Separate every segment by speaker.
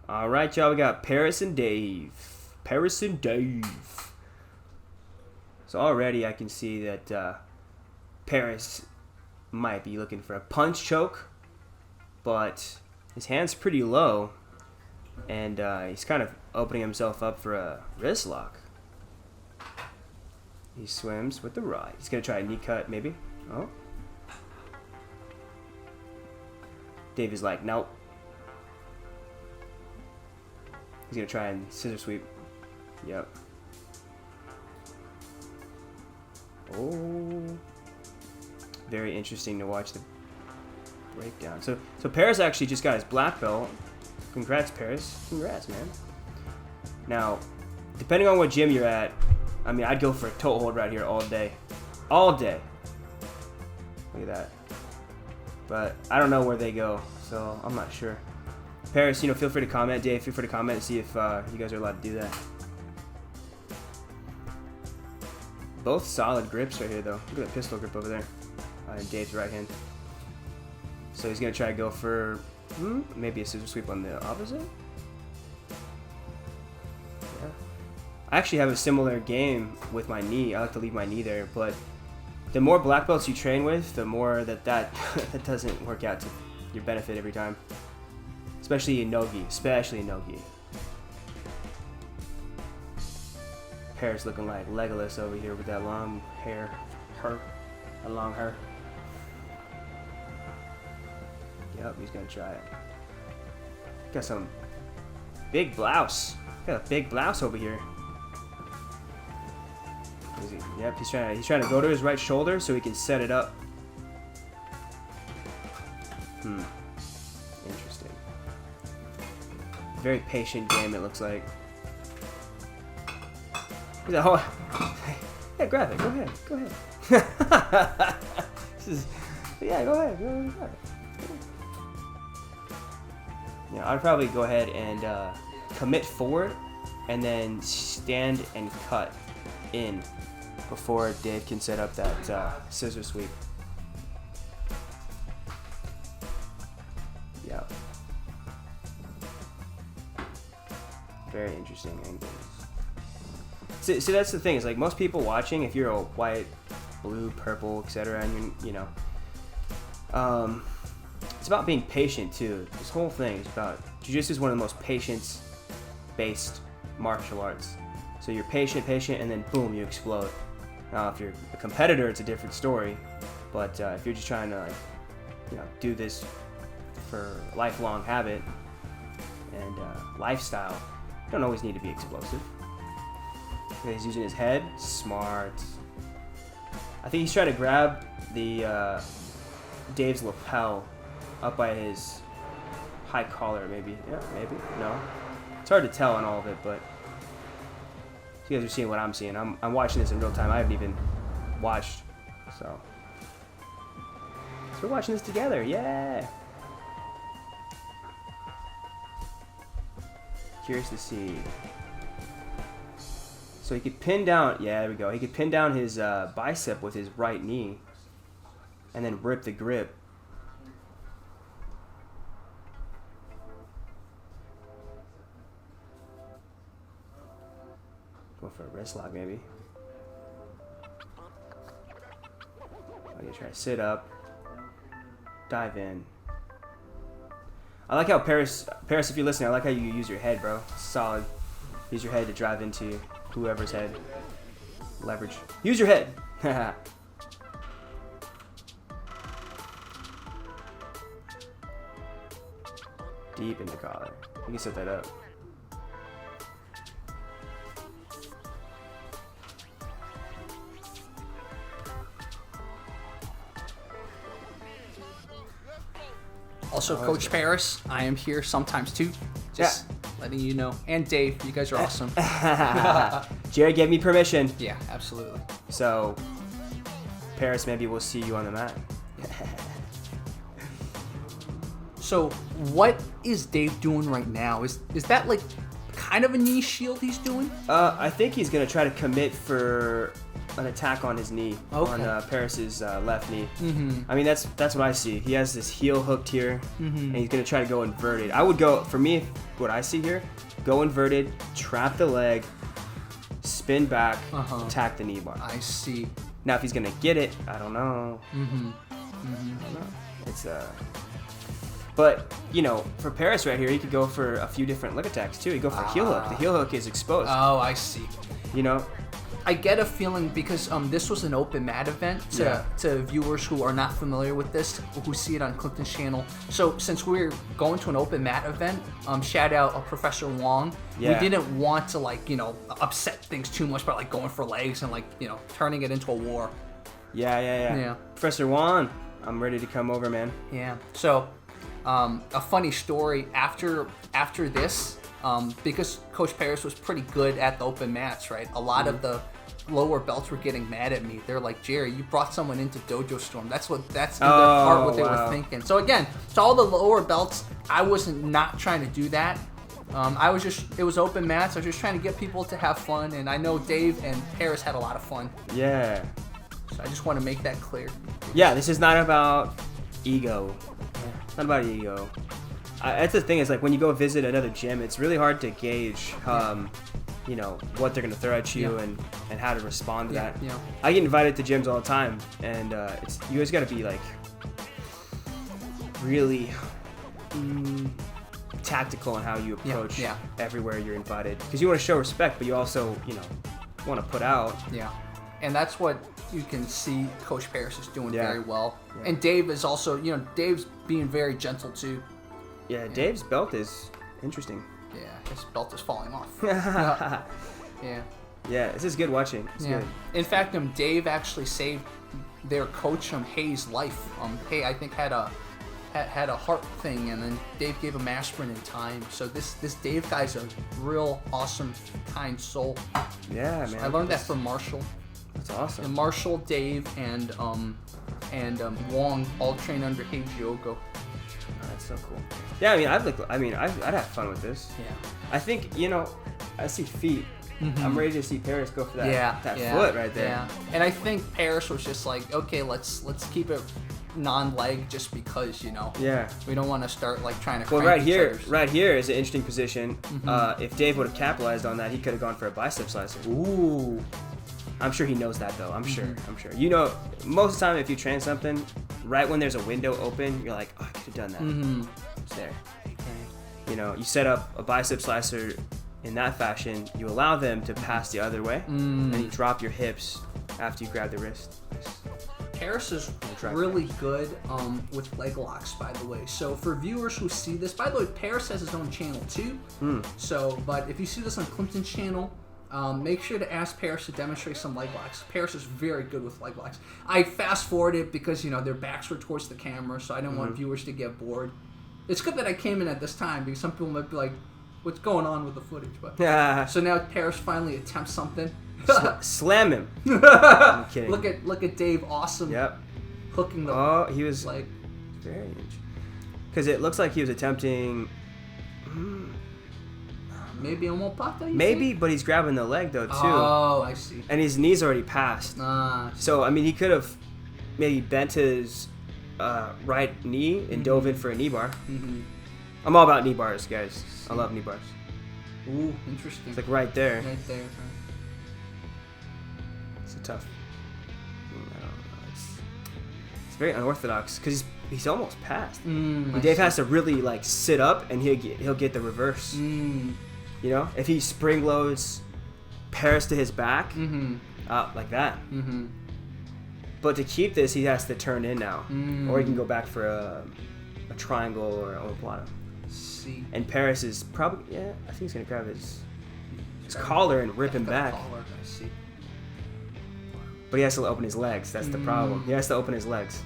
Speaker 1: All right, y'all. We got Paris and Dave. Paris and Dave. So already I can see that Paris might be looking for a punch choke, but his hand's pretty low, and he's kind of opening himself up for a wrist lock. He swims with the right. He's going to try a knee cut, maybe. Oh. Dave is like, nope. He's going to try and scissor sweep. Yep. Oh. Very interesting to watch the breakdown. So Paris actually just got his black belt. Congrats, Paris. Congrats, man. Now, depending on what gym you're at, I mean, I'd go for a toe hold right here all day. All day. Look at that. But I don't know where they go, so I'm not sure. Paris, feel free to comment. Dave, feel free to comment and see if you guys are allowed to do that. Both solid grips right here, though. Look at the pistol grip over there. In Dave's right hand. So he's going to try to go for maybe a scissor sweep on the opposite. Yeah. I actually have a similar game with my knee. I like to leave my knee there, but the more black belts you train with, the more that doesn't work out to your benefit every time. Especially in no-gi. Paris looking like Legolas over here with that long hair. Long hair. Yep, he's gonna try it. Got some big blouse. Got a big blouse over here. Yep, he's trying to go to his right shoulder so he can set it up. Interesting. Very patient game, it looks like. He's like, oh, yeah, grab it. Go ahead. Go ahead. Go ahead. Yeah, I'd probably go ahead and commit forward and then stand and cut in before Dave can set up that scissor sweep. Yeah. Very interesting angles. See, that's the thing. Is like most people watching, if you're a white, blue, purple, etc., and it's about being patient too. This whole thing is about jiu-jitsu is one of the most patience-based martial arts. So you're patient, and then boom, you explode. Now, if you're a competitor, it's a different story. But if you're just trying to, do this for a lifelong habit and lifestyle, you don't always need to be explosive. He's using his head. Smart. I think he's trying to grab the Dave's lapel up by his high collar, maybe. Yeah, maybe. No. It's hard to tell on all of it, but you guys are seeing what I'm seeing. I'm watching this in real time. I haven't even watched, so we're watching this together. Yeah. Curious to see. So he could pin down. Yeah, there we go. He could pin down his bicep with his right knee, and then rip the grip. Go for a wrist lock, maybe. I'm gonna try to sit up, dive in. I like how Paris, if you're listening, I like how you use your head, bro. Solid. Use your head to drive into whoever's head. Leverage. Use your head. Deep in the collar. You can set that up.
Speaker 2: Also, Coach Paris, I am here sometimes too. Just letting you know. And Dave, you guys are awesome.
Speaker 1: Jerry gave me permission.
Speaker 2: Yeah, absolutely.
Speaker 1: So, Paris, maybe we'll see you on the mat.
Speaker 2: So, what is Dave doing right now? Is that like kind of a knee shield he's doing?
Speaker 1: I think he's gonna try to commit for an attack on his knee, on Paris's left knee. Mm-hmm. I mean, that's what I see. He has this heel hooked here, and he's gonna try to go inverted. I would go, for me, what I see here, go inverted, trap the leg, spin back, attack the knee bar.
Speaker 2: I see.
Speaker 1: Now, if he's going to get it, I don't know. I don't know. It's, but, you know, for Paris right here, he could go for a few different leg attacks, too. He'd go for heel hook. The heel hook is exposed.
Speaker 2: Oh, I see.
Speaker 1: You know?
Speaker 2: I get a feeling because this was an open mat event to viewers who are not familiar with this, who see it on Clinton's channel. So since we're going to an open mat event, shout out Professor Wong.
Speaker 1: Yeah.
Speaker 2: We didn't want to upset things too much by going for legs and turning it into a war.
Speaker 1: Yeah. Professor Wong, I'm ready to come over, man.
Speaker 2: Yeah. So a funny story after this. Because Coach Paris was pretty good at the open mats, right? A lot of the lower belts were getting mad at me. They're like, Jerry, you brought someone into Dojo Storm. That's in their heart what they were thinking. So again, to all the lower belts, I wasn't not trying to do that. It was open mats. I was just trying to get people to have fun, and I know Dave and Paris had a lot of fun.
Speaker 1: Yeah.
Speaker 2: So I just want to make that clear.
Speaker 1: Yeah, this is not about ego. It's not about ego. That's the thing, is like when you go visit another gym, it's really hard to gauge, you know, what they're going to throw at you and how to respond to that.
Speaker 2: Yeah.
Speaker 1: I get invited to gyms all the time, and you guys got to be like really tactical in how you approach everywhere you're invited, because you want to show respect, but you also, you know, want to put out.
Speaker 2: Yeah, and that's what you can see Coach Paris is doing very well. Yeah. And Dave is also, you know, Dave's being very gentle too.
Speaker 1: Yeah, Dave's belt is interesting.
Speaker 2: Yeah, his belt is falling off. Yeah.
Speaker 1: Yeah, this is good watching. It's good.
Speaker 2: In fact, Dave actually saved their coach Hay's life. Hay, I think, had a heart thing, and then Dave gave him aspirin in time. So this Dave guy's a real awesome, kind soul.
Speaker 1: Yeah,
Speaker 2: So
Speaker 1: man.
Speaker 2: I learned that from Marshall.
Speaker 1: That's awesome.
Speaker 2: And Marshall, Dave, and Wong all train under Rey Diogo.
Speaker 1: Oh, that's so cool. Yeah, I'd have fun with this.
Speaker 2: Yeah.
Speaker 1: I think, you know, I see feet. I'm ready to see Paris go for that foot right there.
Speaker 2: Yeah. And I think Paris was just like, okay, let's keep it non-leg just because, you know.
Speaker 1: Yeah.
Speaker 2: We don't want to start trying to.
Speaker 1: Well, right here is an interesting position. If Dave would have capitalized on that, he could have gone for a bicep slicer.
Speaker 2: Ooh.
Speaker 1: I'm sure he knows that though. I'm sure. You know, most of the time if you train something, right when there's a window open, you're like, oh, I could have done that. It's there. Okay. You know, you set up a bicep slicer in that fashion, you allow them to pass the other way, and you drop your hips after you grab the wrist.
Speaker 2: Paris is really good with leg locks, by the way. So for viewers who see this, by the way, Paris has his own channel too. So, but if you see this on Clinton's channel, make sure to ask Paris to demonstrate some leg locks. Paris is very good with leg locks. I fast forwarded because, you know, their backs were towards the camera, so I didn't want viewers to get bored. It's good that I came in at this time because some people might be like, what's going on with the footage? But so now Paris finally attempts something.
Speaker 1: Slam him. I'm kidding.
Speaker 2: Look at Dave. Awesome.
Speaker 1: Yep.
Speaker 2: Hooking the.
Speaker 1: Oh, he was
Speaker 2: like
Speaker 1: very interesting. Because it looks like he was attempting.
Speaker 2: Maybe a mopata.
Speaker 1: Maybe, but he's grabbing the leg though too.
Speaker 2: Oh, I see.
Speaker 1: And his knee's already passed. So I mean, he could have maybe bent his right knee and dove in for a knee bar. I'm all about knee bars, guys. I love knee bars.
Speaker 2: Ooh, interesting.
Speaker 1: It's like right there.
Speaker 2: Right there.
Speaker 1: It's a tough. I don't know. It's very unorthodox because he's almost passed. And Dave has to really like sit up, and he'll get the reverse. You know, if he spring loads Paris to his back, like that. But to keep this, he has to turn in now, or he can go back for a triangle or an omoplata.
Speaker 2: See.
Speaker 1: And Paris is probably I think he's gonna grab his collar and rip him back.
Speaker 2: Collar, I see.
Speaker 1: But he has to open his legs. That's the problem. He has to open his legs.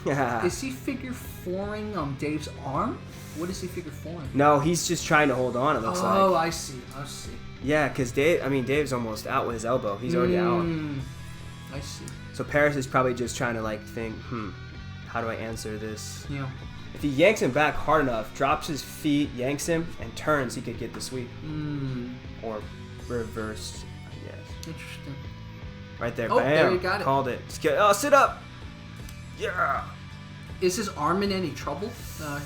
Speaker 2: Is he figure fouring Dave's arm? What is he figure fouring?
Speaker 1: No, he's just trying to hold on. It looks like.
Speaker 2: Oh, I see.
Speaker 1: Yeah, because Dave's almost out with his elbow. He's already out.
Speaker 2: I see.
Speaker 1: So Paris is probably just trying to like think, how do I answer this?
Speaker 2: Yeah.
Speaker 1: If he yanks him back hard enough, drops his feet, yanks him, and turns, he could get the sweep. Or reversed, I guess.
Speaker 2: Interesting.
Speaker 1: Right there,
Speaker 2: Oh,
Speaker 1: bam.
Speaker 2: there you got it.
Speaker 1: Called it. Oh, sit up. Yeah.
Speaker 2: Is his arm in any trouble?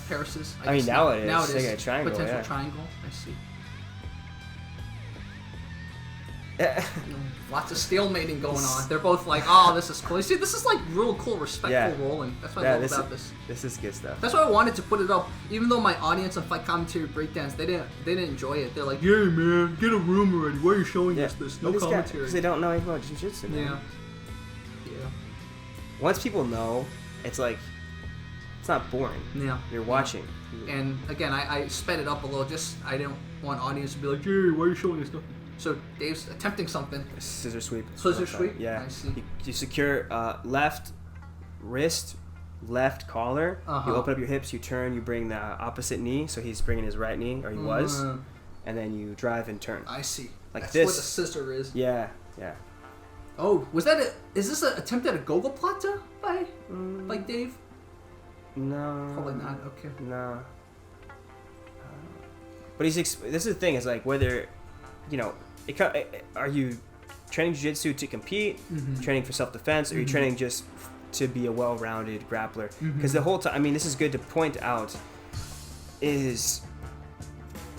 Speaker 2: Paris's?
Speaker 1: I mean, now it is.
Speaker 2: Now it is.
Speaker 1: Like a triangle,
Speaker 2: Potential
Speaker 1: yeah.
Speaker 2: triangle. I see. Lots of stalemating going on. They're both like, oh, this is cool. You see, this is like real cool, respectful rolling. That's what I love about this.
Speaker 1: This is good stuff.
Speaker 2: That's why I wanted to put it up. Even though my audience on Fight Commentary Breakdowns, they didn't enjoy it. They're like, yeah, man, get a room already. Why are you showing us this? No commentary.
Speaker 1: Because they don't know anything about jiu-jitsu.
Speaker 2: Yeah.
Speaker 1: Once people know, it's like, it's not boring.
Speaker 2: Yeah.
Speaker 1: You're watching.
Speaker 2: And again, I sped it up a little. Just I didn't want audience to be like, hey, why are you showing us stuff? So Dave's attempting something.
Speaker 1: Scissor sweep.
Speaker 2: Scissor sweep?
Speaker 1: Yeah.
Speaker 2: I see.
Speaker 1: You secure left wrist, left collar. You open up your hips, you turn, you bring the opposite knee. So he's bringing his right knee, or he was. And then you drive and turn.
Speaker 2: I see.
Speaker 1: Like
Speaker 2: That's
Speaker 1: this.
Speaker 2: what the scissor is.
Speaker 1: Yeah.
Speaker 2: Oh, is this an attempt at a Gogo Plata by Dave?
Speaker 1: No.
Speaker 2: Probably not. Okay.
Speaker 1: No. But this is the thing, is like whether, are you training jiu-jitsu to compete, training for self-defense, or are you training just to be a well-rounded grappler? Because the whole time, this is good to point out, is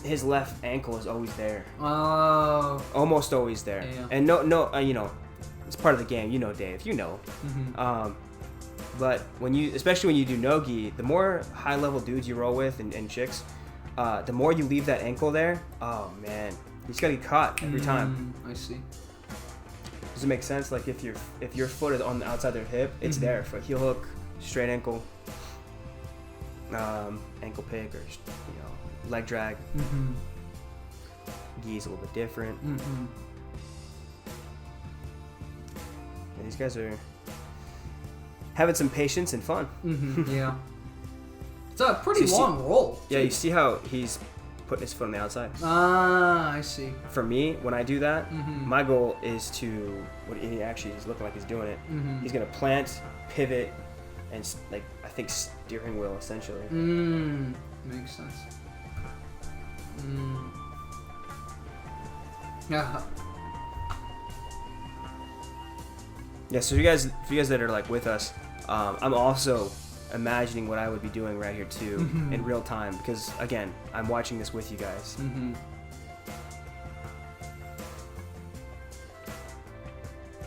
Speaker 1: his left ankle is always there.
Speaker 2: Oh.
Speaker 1: Almost always there.
Speaker 2: Yeah.
Speaker 1: And no, it's part of the game. Dave. But especially when you do no-gi, the more high-level dudes you roll with and chicks, the more you leave that ankle there, oh man, you just gotta get caught every time.
Speaker 2: I see.
Speaker 1: Does it make sense? Like if your foot is on the outside of their hip, it's there for heel hook, straight ankle, ankle pick, or leg drag. Gi's a little bit different. Yeah, these guys are having some patience and fun.
Speaker 2: Yeah. It's a pretty long roll.
Speaker 1: Yeah, you see how he's putting his foot on the outside?
Speaker 2: Ah, I see.
Speaker 1: For me, when I do that, my goal is to, he actually is looking like he's doing it. He's going to plant, pivot, and I think steering wheel essentially.
Speaker 2: Makes sense. Yeah.
Speaker 1: Yeah, so for you guys that are like with us, I'm also imagining what I would be doing right here too in real time, because again, I'm watching this with you guys.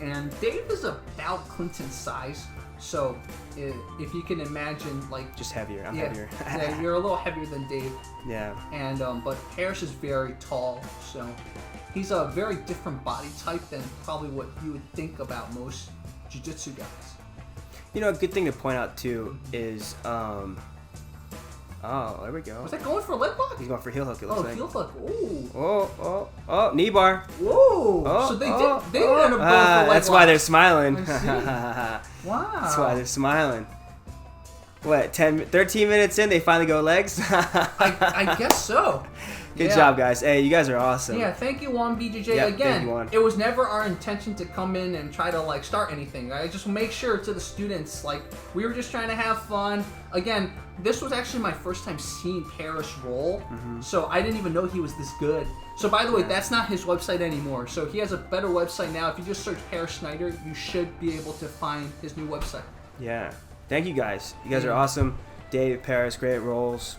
Speaker 2: And Dave is about Clinton's size, so if you can imagine, like,
Speaker 1: just heavier. I'm heavier.
Speaker 2: Yeah, you're a little heavier than Dave.
Speaker 1: Yeah.
Speaker 2: And but Parrish is very tall, so he's a very different body type than probably what you would think about most jiu-jitsu guys.
Speaker 1: A good thing to point out too is, oh, there we go.
Speaker 2: Was that going for a leg lock?
Speaker 1: He's going for heel hook. It looks like.
Speaker 2: Heel hook. Ooh.
Speaker 1: Oh, knee bar.
Speaker 2: Whoa. So they did end up going for leg lock.
Speaker 1: That's why they're smiling.
Speaker 2: I see. Wow.
Speaker 1: That's why they're smiling. What, 13 minutes in, they finally go legs?
Speaker 2: I guess so.
Speaker 1: Good job, guys. Hey, you guys are awesome.
Speaker 2: Yeah, thank you, Juan BJJ.
Speaker 1: Yep,
Speaker 2: Again,
Speaker 1: thank you, Juan.
Speaker 2: It was never our intention to come in and try to start anything. Right? Just make sure to the students, we were just trying to have fun. Again, this was actually my first time seeing Parrish roll, so I didn't even know he was this good. So by the way, that's not his website anymore. So he has a better website now. If you just search Parrish Snyder, you should be able to find his new website.
Speaker 1: Yeah. Thank you guys. You guys are awesome. Dave, Paris, great rolls.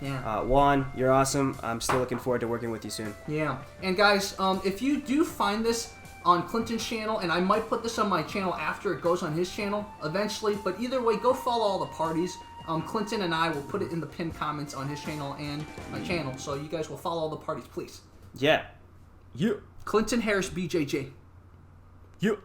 Speaker 2: Yeah.
Speaker 1: Juan, you're awesome. I'm still looking forward to working with you soon.
Speaker 2: Yeah. And guys, if you do find this on Clinton's channel, and I might put this on my channel after it goes on his channel eventually, but either way, go follow all the parties. Clinton and I will put it in the pinned comments on his channel and my channel, so you guys will follow all the parties, please.
Speaker 1: Yeah. You.
Speaker 2: Clinton Harris BJJ.
Speaker 1: You.